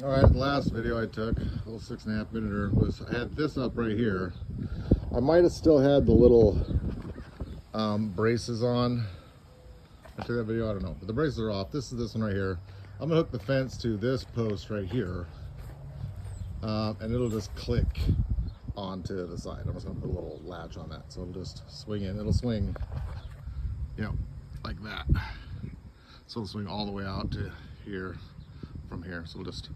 All right, the last video I took, a little 6.5 minute, was I had this up right here. I might have still had the little braces on. I took that video, I don't know, but the braces are off. This is this one right here. I'm gonna hook the fence to this post right here, and it'll just click onto the side. I'm just gonna put a little latch on that, so it'll just swing in. It'll swing, you know, like that. So it'll swing all the way out to here from here. So it'll just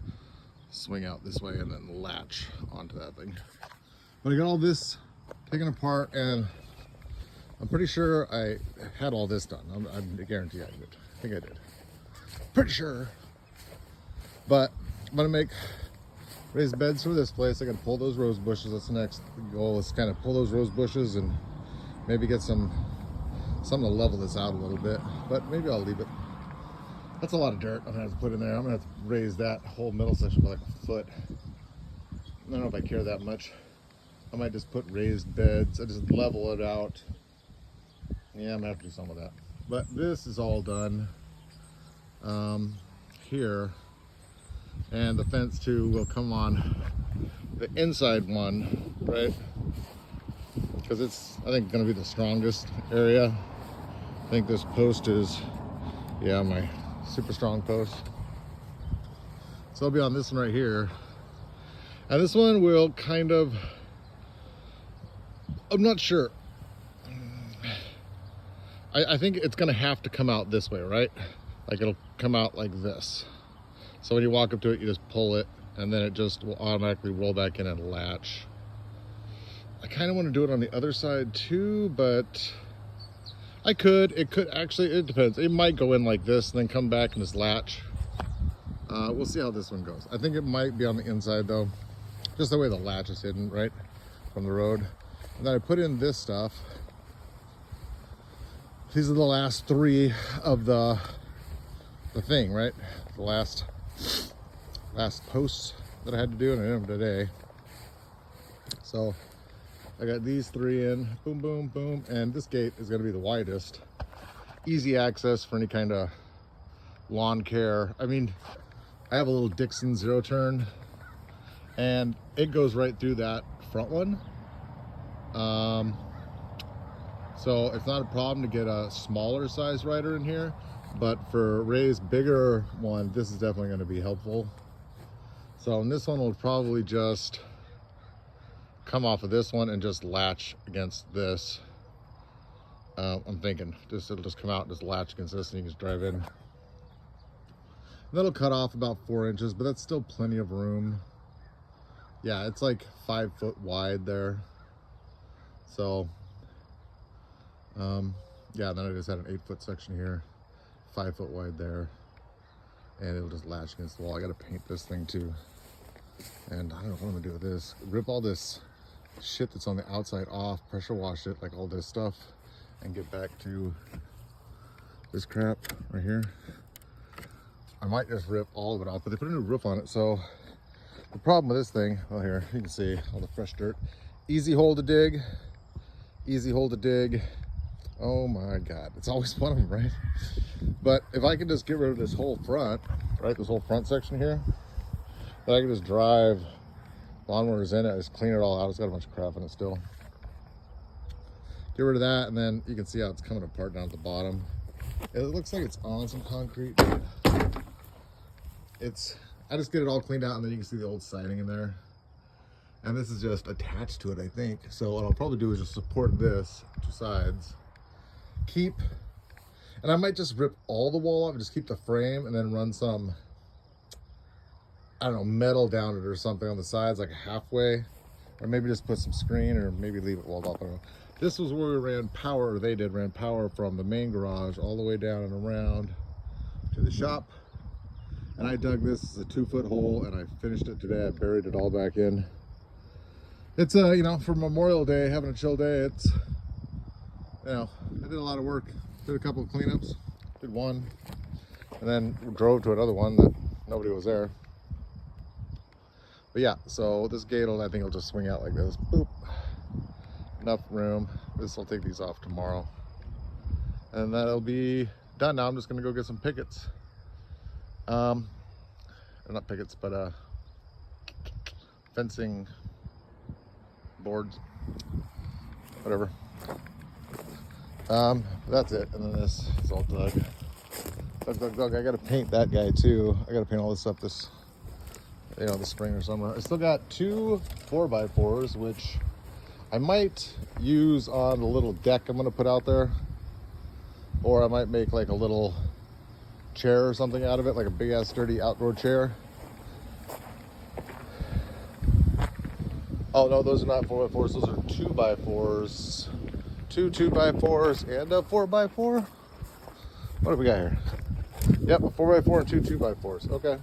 swing out this way and then latch onto that thing. But I got all this taken apart, and I'm pretty sure I had all this done. I guarantee I did. I think I did. Pretty sure. But I'm gonna make raised beds for this place. I gotta pull those rose bushes. That's the next goal, is kind of pull those rose bushes and maybe get something to level this out a little bit. But maybe I'll leave it. That's a lot of dirt I'm gonna have to put in there. I'm gonna have to raise that whole middle section by like a foot. I don't know if I care that much. I might just put raised beds. I just level it out. Yeah, I'm gonna have to do some of that. But this is all done here, and the fence too will come on the inside one, right? Because it's, I think, gonna be the strongest area. I think this post is, yeah, my super strong post. So I'll be on this one right here, and this one will kind of, I'm not sure. I think it's gonna have to come out this way, right? Like it'll come out like this. So when you walk up to it, you just pull it, and then it just will automatically roll back in and latch. I kind of want to do it on the other side too, but I could. It could actually, it depends. It might go in like this and then come back and just latch. We'll see how this one goes. I think it might be on the inside though, just the way the latch is hidden, right, from the road. And then I put in this stuff. These are the last three of the thing, right? The last posts that I had to do, and I did them today. So I got these three in, boom, boom, boom, and this gate is gonna be the widest. Easy access for any kind of lawn care. I mean, I have a little Dixon zero turn, and it goes right through that front one. So it's not a problem to get a smaller size rider in here, but for Ray's bigger one, this is definitely going to be helpful. So this one will probably just come off of this one and just latch against this. I'm thinking it'll just come out and just latch against this, and you can just drive in. That'll cut off about 4 inches, but that's still plenty of room. Yeah, it's like 5 foot wide there. So yeah, then I just had an 8 foot section here, 5 foot wide there, and it'll just latch against the wall. I gotta paint this thing too, and I don't know what I'm gonna do with this. Rip all this shit that's on the outside off, pressure wash it, like all this stuff, and get back to this crap right here. I might just rip all of it off, but they put a new roof on it. So the problem with this thing, well, here you can see all the fresh dirt. Easy hole to dig, easy hole to dig. Oh my God, it's always one of them, right? But if I can just get rid of this whole front, right, this whole front section here, then I can just drive lawnmowers in it, just clean it all out. It's got a bunch of crap in it still. Get rid of that, and then you can see how it's coming apart down at the bottom. It looks like it's on some concrete. I just get it all cleaned out, and then you can see the old siding in there. And this is just attached to it, I think. So what I'll probably do is just support this, two sides. And I might just rip all the wall off and just keep the frame, and then run some, I don't know, metal down it or something on the sides, like halfway. Or maybe just put some screen, or maybe leave it walled off, I don't know. This was where we ran power, or they ran power from the main garage all the way down and around to the shop. And I dug this as a 2 foot hole, and I finished it today. I buried it all back in. It's you know, for Memorial Day, having a chill day, it's, you know, I did a lot of work. Did a couple of cleanups, did one, and then drove to another one that nobody was there. But yeah, so this gate will, I think it'll just swing out like this. Boop. Enough room. This will take these off tomorrow, and that'll be done. Now I'm just gonna go get some pickets. And not pickets, but fencing boards, whatever. That's it. And then this is all dug. Dug. I gotta paint that guy too. I gotta paint all this up this, the spring or summer. I still got 2 4x4s, which I might use on the little deck I'm gonna put out there, or I might make like a little chair or something out of it, like a big ass sturdy outdoor chair. Oh no, those are not 4x4s, those are 2x4s. 2 2x4s and a 4x4. What have we got here? Yep, a 4x4 and 2 2x4s. Okay.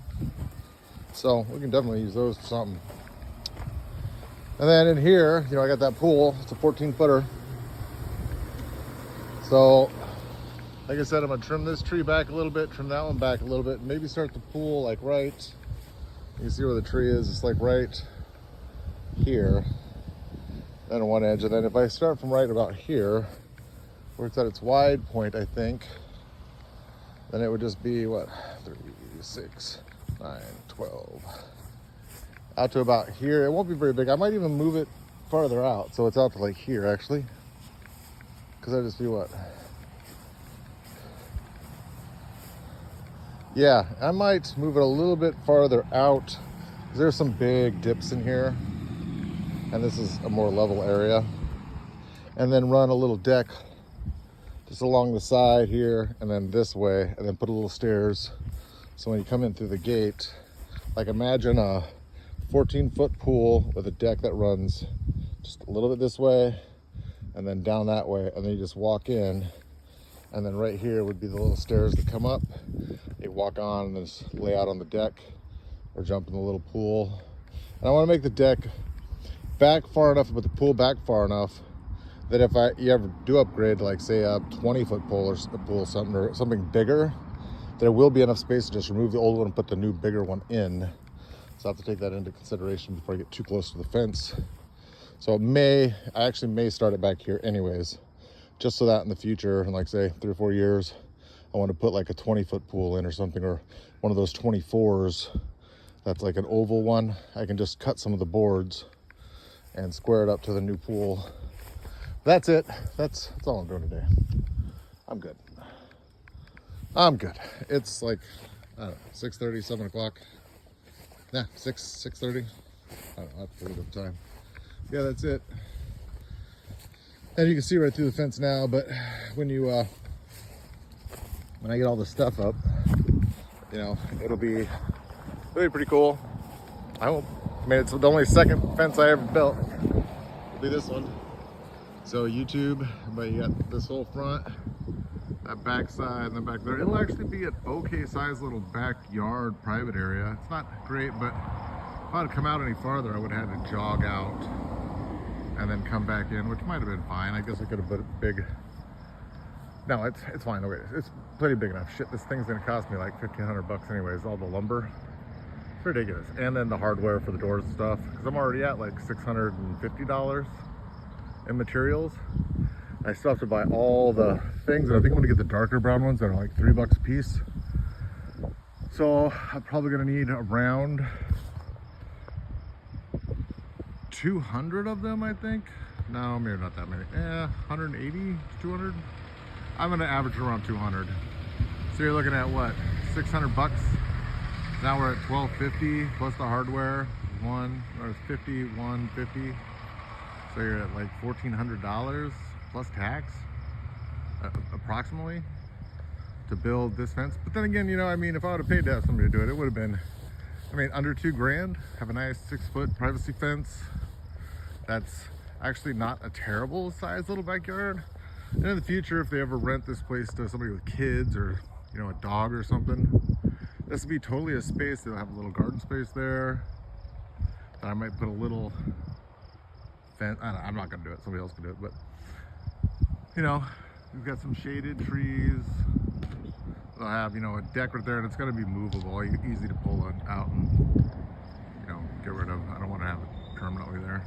So we can definitely use those for something. And then in here, I got that pool. It's a 14-footer. So, like I said, I'm gonna trim this tree back a little bit, trim that one back a little bit, maybe start the pool like right. You can see where the tree is. It's like right here. Then on one edge, and then if I start from right about here, where it's at its wide point, I think, then it would just be what, 3, 6, 9, 12, out to about here. It won't be very big. I might even move it farther out, so it's out to like here actually, because I just be what? Yeah, I might move it a little bit farther out. There's some big dips in here, and this is a more level area. And then run a little deck just along the side here, and then this way, and then put a little stairs. So when you come in through the gate, like imagine a 14-foot pool with a deck that runs just a little bit this way, and then down that way, and then you just walk in, and then right here would be the little stairs that come up. You walk on and just lay out on the deck, or jump in the little pool. And I want to make the deck back far enough, but the pool back far enough that if you ever do upgrade, like say a 20-foot pool or a pool, something bigger, there will be enough space to just remove the old one and put the new bigger one in. So I have to take that into consideration before I get too close to the fence. So I actually may start it back here anyways, just so that in the future, in like say 3 or 4 years, I want to put like a 20-foot pool in or something, or one of those 24s that's like an oval one. I can just cut some of the boards and square it up to the new pool. That's it. That's all I'm doing today. I'm good. It's like, I don't know, 6:30, 7 o'clock. Nah, 6:30. I don't know, I have to look up time. Yeah, that's it. And you can see right through the fence now, but when I get all this stuff up, it'll be pretty cool. I hope. I mean, it's the only second fence I ever built. It'll be this one. So YouTube, but you got this whole front, that back side, and then back there. It'll actually be an okay sized little backyard private area. It's not great, but if I'd come out any farther, I would have had to jog out and then come back in, which might have been fine. I guess I could have put it big. No, it's fine. Okay, it's plenty big enough. Shit, this thing's gonna cost me like $1,500 anyways, all the lumber. It's ridiculous. And then the hardware for the doors and stuff, because I'm already at like $650 in materials. I still have to buy all the things, and I think I'm gonna get the darker brown ones that are like $3 a piece. So I'm probably gonna need around 200 of them, I think. No, maybe not that many. 180, 200. I'm gonna average around 200. So you're looking at what, $600? Now we're at $1,250 plus the hardware. It's 50, 150. So you're at like $1,400 plus tax, approximately, to build this fence. But then again, if I would have paid to have somebody to do it, it would have been, under $2,000. Have a nice 6-foot privacy fence. That's actually not a terrible size little backyard. And in the future, if they ever rent this place to somebody with kids or, a dog or something, this would be totally a space. They'll have a little garden space there. And I might put a little fence. I'm not gonna do it, somebody else can do it, but we've got some shaded trees. They'll have, a deck right there, and it's gonna be movable, easy to pull it out and, get rid of. I don't want to have it permanently there.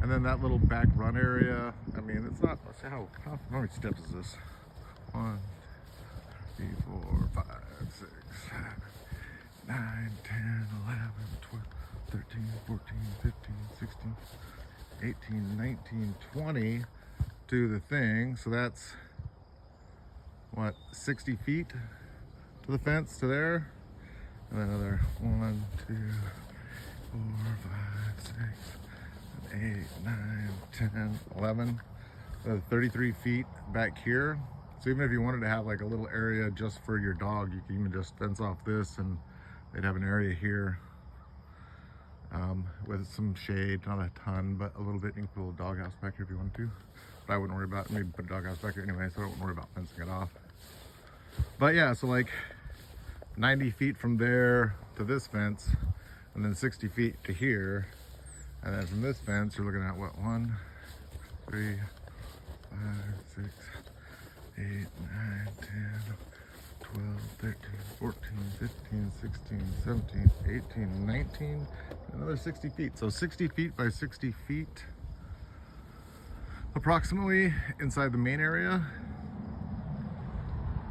And then that little back run area, it's not, let's see how many steps is this? 1, 2, 3, 4, 5, 6, 7, 9, 10, 11, 12, 13, 14, 15, 16, 18, 19, 20 to the thing. So that's what, 60 feet to the fence to there. And then another 1, 2, 4, 5, 6, 8, 9, 10, 11. 33 feet back here. So even if you wanted to have like a little area just for your dog, you can even just fence off this and they'd have an area here with some shade, not a ton, but a little bit. You can put a little doghouse back here if you want to. But I wouldn't worry about it. Maybe put a doghouse back here anyway, so I wouldn't worry about fencing it off. But yeah, so like 90 feet from there to this fence, and then 60 feet to here. And then from this fence, you're looking at what, 1, 3, 5, 6, 8, 9, 10, 12, 13, 14, 15, 16, 17, 18, 19, another 60 feet. So 60 feet by 60 feet, approximately inside the main area.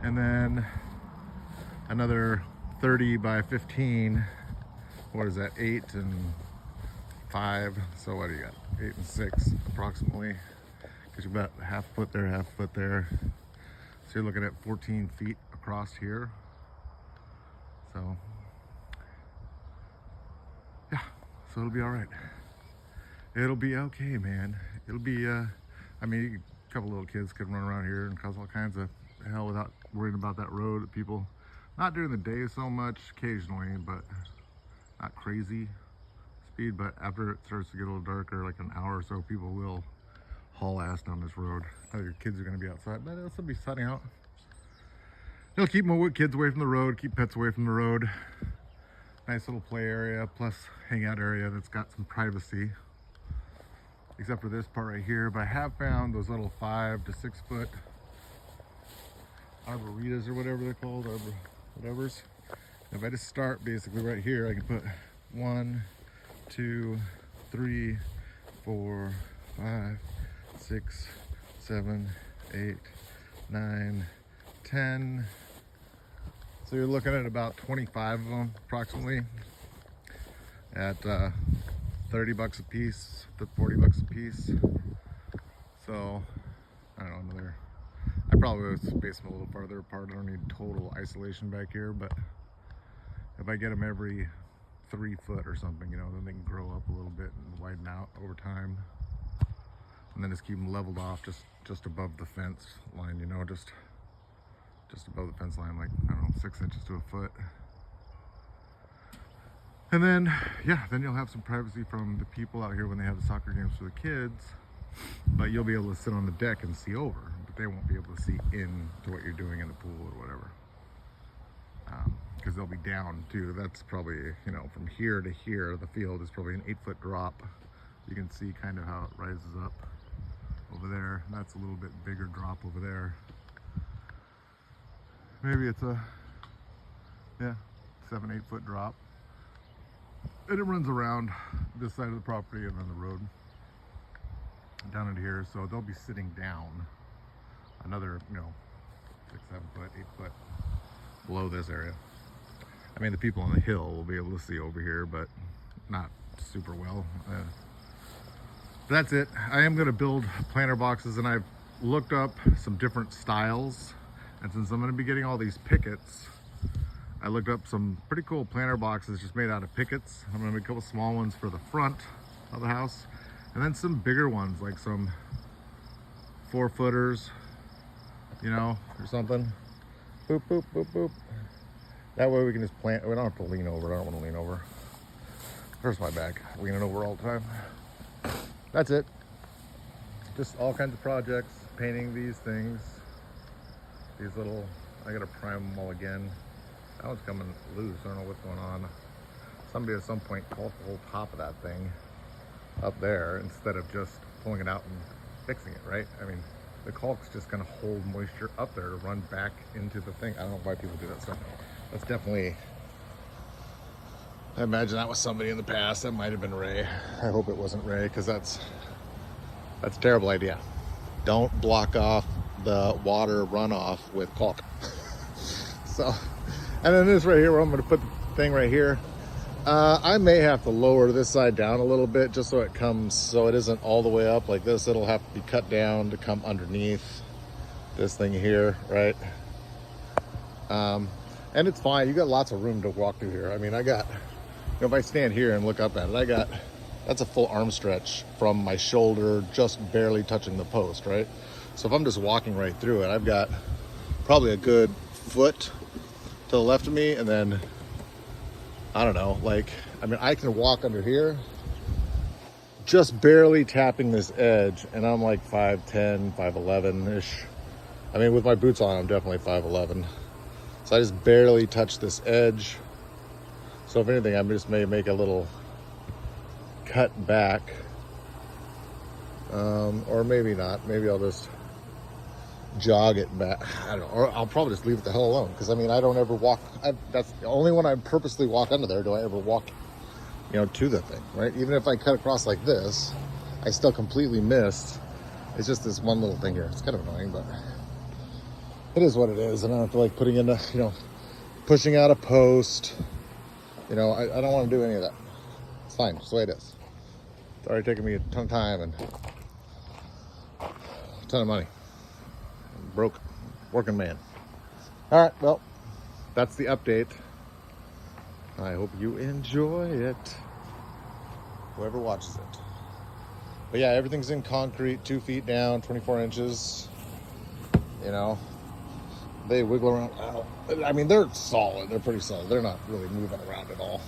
And then another 30 by 15, what is that, 8 and 5, so what do you got, 8 and 6 approximately, because you've got half foot there, half foot there. So you're looking at 14 feet across here. So yeah, so it'll be all right. It'll be okay, man. It'll be, I mean, a couple little kids could run around here and cause all kinds of hell without worrying about that road. People, not during the day so much, occasionally, but not crazy speed. But after it starts to get a little darker, like an hour or so, people will haul ass down this road. Your kids are going to be outside, but it'll still be sunny out. It'll keep more kids away from the road, keep pets away from the road. Nice little play area, plus hangout area that's got some privacy, except for this part right here. But I have found those little 5 to 6 foot arboritas or whatever they're called, whatever's. If I just start basically right here, I can put 1, 2, 3, 4, 5, 6, 7, 8, 9, 10. So you're looking at about 25 of them approximately at 30 bucks a piece to 40 bucks a piece. So I don't know, another, I probably would space them a little farther apart. I don't need total isolation back here, but if I get them every 3 foot or something, you know, then they can grow up a little bit and widen out over time. And then just keep them leveled off just above the fence line, you know, just above the fence line, like, I don't know, 6 inches to a foot. And then, yeah, then you'll have some privacy from the people out here when they have the soccer games for the kids, but you'll be able to sit on the deck and see over, but they won't be able to see into what you're doing in the pool or whatever. Because they'll be down too. That's probably, you know, from here to here, the field is probably an 8-foot drop. You can see kind of how it rises up over there. That's a little bit bigger drop over there. Maybe it's a, yeah, 7-8 foot drop. And it runs around this side of the property and then the road down into here. So they'll be sitting down another, you know, 6, 7 foot, 8 foot below this area. I mean, the people on the hill will be able to see over here, but not super well. That's it. I am going to build planter boxes, and I've looked up some different styles. And since I'm going to be getting all these pickets, I looked up some pretty cool planter boxes just made out of pickets. I'm going to make a couple small ones for the front of the house, and then some bigger ones, like some 4-footers, you know, or something. Boop, boop, boop, boop. That way we can just plant. We don't have to lean over. I don't want to lean over. Hurts my back leaning over all the time. That's it. Just all kinds of projects, painting these things. These little, I gotta prime them all again. That one's coming loose. I don't know what's going on. Somebody at some point caulk the whole top of that thing up there instead of just pulling it out and fixing it, right? I mean, the caulk's just gonna hold moisture up there to run back into the thing. I don't know why people do that stuff. That's definitely, I imagine that was somebody in the past. That might have been Ray. I hope it wasn't Ray, because that's a terrible idea. Don't block off the water runoff with caulk. So, and then this right here where I'm going to put thing right here. I may have to lower this side down a little bit just so it comes, so it isn't all the way up like this. It'll have to be cut down to come underneath this thing here, right? And it's fine. You got lots of room to walk through here. I mean, I got, if I stand here and look up at it, that's a full arm stretch from my shoulder, just barely touching the post, right? So if I'm just walking right through it, I've got probably a good foot to the left of me, and then I don't know, like, I mean, I can walk under here just barely tapping this edge, and I'm like 5'10", 5'11"-ish. I mean, with my boots on, I'm definitely 5'11". So I just barely touch this edge. So if anything, I just may make a little cut back. Or maybe not. Maybe I'll just jog it back. I don't know. Or I'll probably just leave it the hell alone. Because I mean, I don't ever walk. That's the only when I purposely walk under there do I ever walk, to the thing, right? Even if I cut across like this, I still completely missed. It's just this one little thing here. It's kind of annoying, but it is what it is. And I don't feel like putting in pushing out a post. I don't want to do any of that. It's fine. It's the way it is. It's already taken me a ton of time and a ton of money. I'm broke, working man. All right, well, that's the update. I hope you enjoy it, whoever watches it. But yeah, everything's in concrete, 2 feet down, 24 inches. They wiggle around. I mean, they're solid. They're pretty solid. They're not really moving around at all.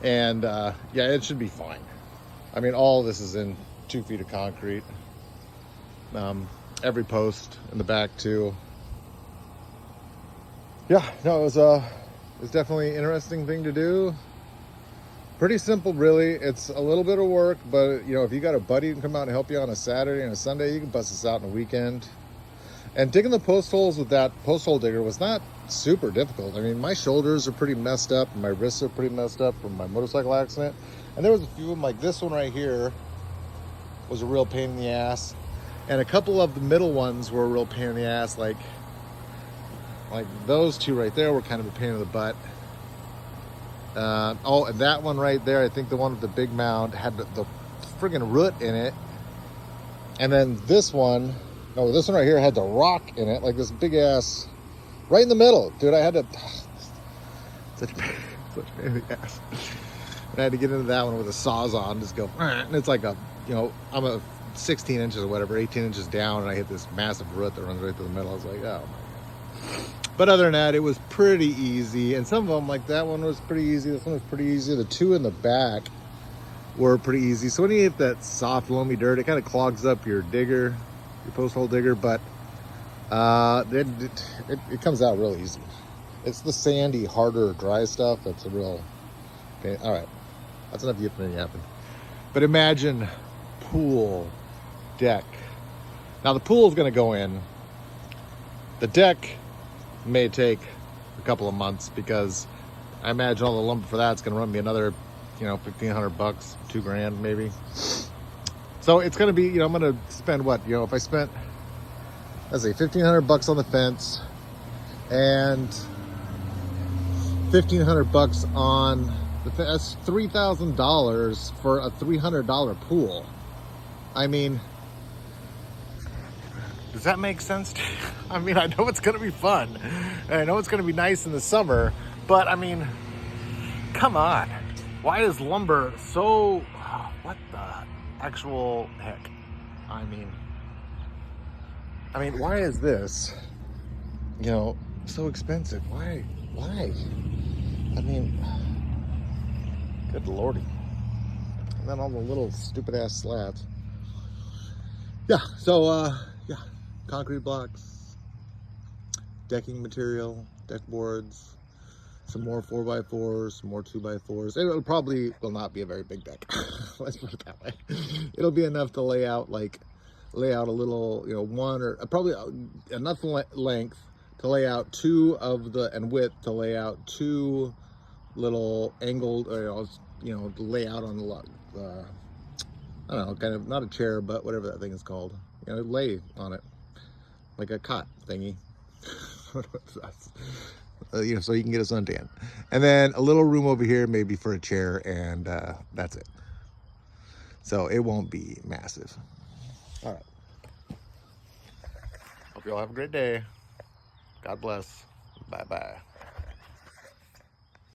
And yeah, it should be fine. I mean, all of this is in 2 feet of concrete. Every post in the back too. Yeah, no, it was definitely an interesting thing to do. Pretty simple, really. It's a little bit of work, but if you got a buddy who can come out and help you on a Saturday and a Sunday, you can bust this out in a weekend. And digging the post holes with that post hole digger was not super difficult. I mean, my shoulders are pretty messed up, and my wrists are pretty messed up from my motorcycle accident. And there was a few of them, like this one right here was a real pain in the ass. And a couple of the middle ones were a real pain in the ass, like those two right there were kind of a pain in the butt. Oh, and that one right there, I think the one with the big mound had the friggin' root in it. And then this one right here had the rock in it, like this big ass, right in the middle. Dude, I had to, such a pain in the ass. And I had to get into that one with a Sawzall, just go, and it's like I'm a 16 inches or whatever, 18 inches down, and I hit this massive root that runs right through the middle. I was like, oh my God. But other than that, it was pretty easy. And some of them, like that one was pretty easy. This one was pretty easy. The two in the back were pretty easy. So when you hit that soft, loamy dirt, it kind of clogs up your digger, your post hole digger, but it comes out real easy. It's the sandy, harder, dry stuff that's a real pain. All right, that's enough yipping and yapping. But imagine pool deck. Now the pool is going to go in. The deck may take a couple of months because I imagine all the lumber for that's going to run me another, $1,500, $2,000 maybe. So it's going to be, I'm going to spend what, if I spent, let's say $1,500 on the fence and $1,500 on the fence, that's $3,000 for a $300 pool. I mean, does that make sense to you? I mean, I know it's going to be fun. And I know it's going to be nice in the summer, but I mean, come on. Why is lumber so, what the actual heck? I mean, why is this, so expensive? Why? I mean, good lordy. And then all the little stupid ass slabs. Yeah, so, yeah, concrete blocks, decking material, deck boards, some more 4x4s, some more 2x4s. It probably will not be a very big deck. Let's put it that way. It'll be enough to lay out a little, one or probably enough length to lay out two of the, and width to lay out two little angled, lay out on the, I don't know, kind of not a chair, but whatever that thing is called. Lay on it like a cot thingy. you know, so you can get a suntan. And then a little room over here, maybe for a chair, and that's it. So it won't be massive. All right. Hope you all have a great day. God bless. Bye-bye.